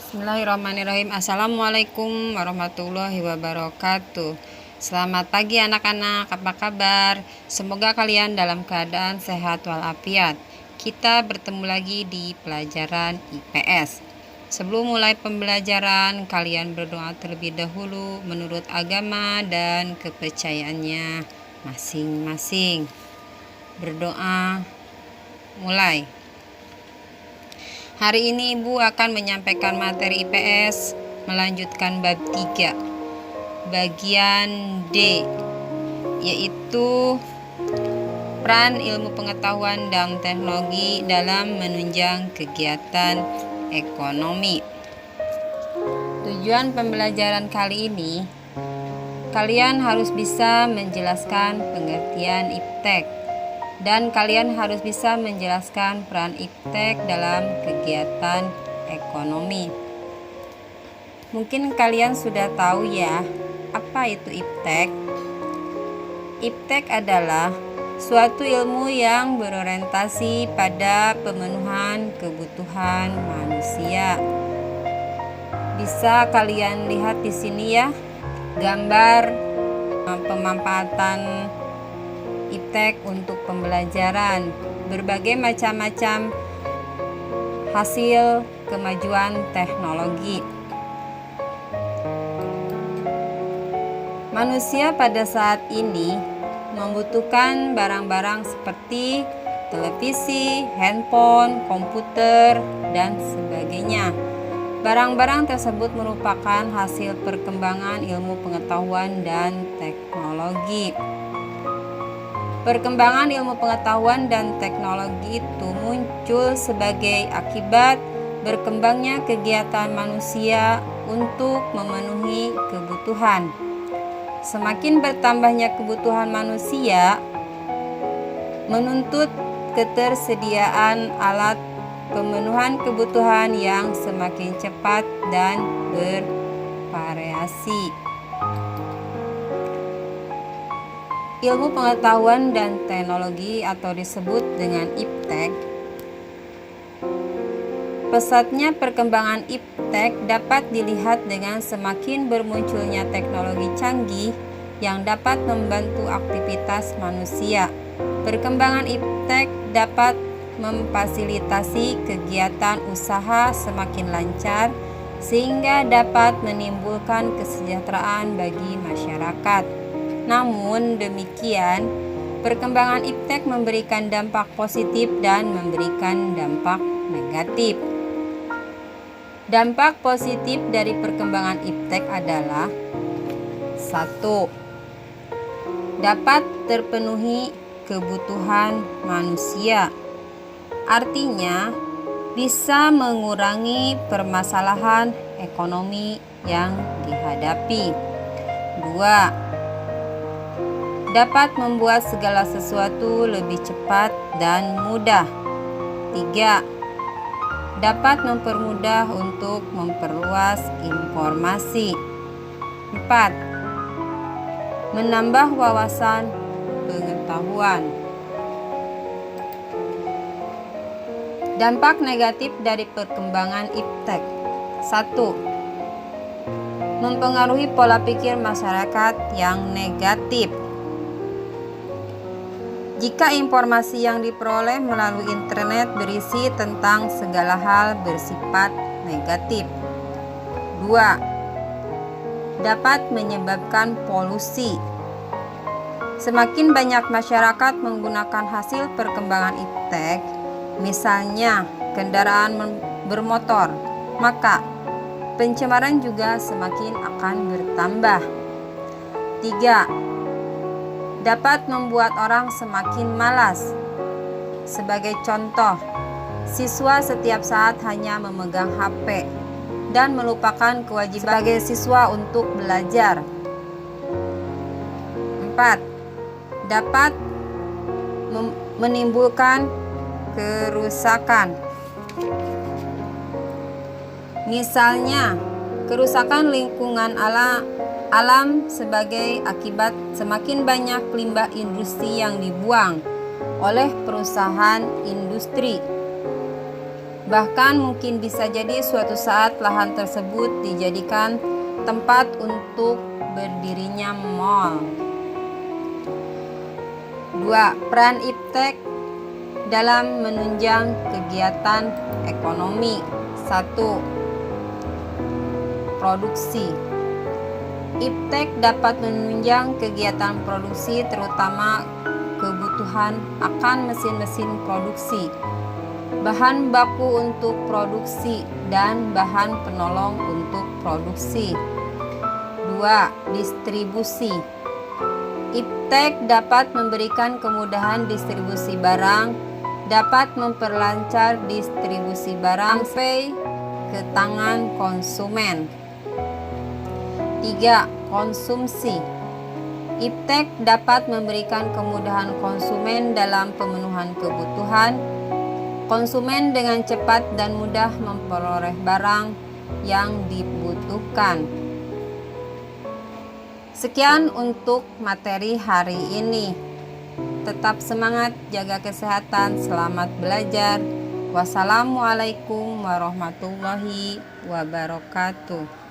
Bismillahirrahmanirrahim. Assalamualaikum warahmatullahi wabarakatuh. Selamat pagi anak-anak, apa kabar? Semoga kalian dalam keadaan sehat walafiat. Kita bertemu lagi di pelajaran IPS. Sebelum mulai pembelajaran, kalian berdoa terlebih dahulu menurut agama dan kepercayaannya masing-masing. Berdoa, mulai. Hari ini Ibu akan menyampaikan materi IPS melanjutkan bab 3 bagian D, yaitu peran ilmu pengetahuan dan teknologi dalam menunjang kegiatan ekonomi. Tujuan pembelajaran kali ini, kalian harus bisa menjelaskan pengertian iptek dan kalian harus bisa menjelaskan peran iptek dalam kegiatan ekonomi. Mungkin kalian sudah tahu ya, apa itu iptek? Iptek adalah suatu ilmu yang berorientasi pada pemenuhan kebutuhan manusia. Bisa kalian lihat di sini ya, gambar pemanfaatan iptek untuk pembelajaran, berbagai macam-macam hasil kemajuan teknologi. Manusia pada saat ini membutuhkan barang-barang seperti televisi, handphone, komputer, dan sebagainya. Barang-barang tersebut merupakan hasil perkembangan ilmu pengetahuan dan teknologi. Perkembangan ilmu pengetahuan dan teknologi itu muncul sebagai akibat berkembangnya kegiatan manusia untuk memenuhi kebutuhan. Semakin bertambahnya kebutuhan manusia, menuntut ketersediaan alat pemenuhan kebutuhan yang semakin cepat dan bervariasi. Ilmu pengetahuan dan teknologi atau disebut dengan iptek. Pesatnya perkembangan iptek dapat dilihat dengan semakin bermunculnya teknologi canggih yang dapat membantu aktivitas manusia. Perkembangan iptek dapat memfasilitasi kegiatan usaha semakin lancar sehingga dapat menimbulkan kesejahteraan bagi masyarakat. Namun demikian, perkembangan iptek memberikan dampak positif dan memberikan dampak negatif. Dampak positif dari perkembangan iptek adalah 1. Dapat terpenuhi kebutuhan manusia. Artinya, bisa mengurangi permasalahan ekonomi yang dihadapi. 2. Dapat membuat segala sesuatu lebih cepat dan mudah. 3. Dapat mempermudah untuk memperluas informasi. 4. Menambah wawasan pengetahuan. Dampak negatif dari perkembangan iptek. 1. Mempengaruhi pola pikir masyarakat yang negatif. Jika informasi yang diperoleh melalui internet berisi tentang segala hal bersifat negatif. 2. Dapat menyebabkan polusi. Semakin banyak masyarakat menggunakan hasil perkembangan iptek, misalnya kendaraan bermotor, maka pencemaran juga semakin akan bertambah. 3. Dapat membuat orang semakin malas. Sebagai contoh, siswa setiap saat hanya memegang HP dan melupakan kewajiban sebagai siswa untuk belajar. 4. Dapat menimbulkan kerusakan. Misalnya, kerusakan lingkungan alam sebagai akibat semakin banyak limbah industri yang dibuang oleh perusahaan industri. Bahkan mungkin bisa jadi suatu saat lahan tersebut dijadikan tempat untuk berdirinya mall. 2. Peran iptek dalam menunjang kegiatan ekonomi. 1. Produksi. Iptek dapat menunjang kegiatan produksi, terutama kebutuhan akan mesin-mesin produksi, bahan baku untuk produksi, dan bahan penolong untuk produksi. 2. Distribusi. Iptek dapat memberikan kemudahan distribusi barang, dapat memperlancar distribusi barang sampai ke tangan konsumen. 3. Konsumsi. Iptek dapat memberikan kemudahan konsumen dalam pemenuhan kebutuhan konsumen dengan cepat dan mudah memperoleh barang yang dibutuhkan. Sekian untuk materi hari ini. Tetap semangat, jaga kesehatan, selamat belajar. Wassalamualaikum warahmatullahi wabarakatuh.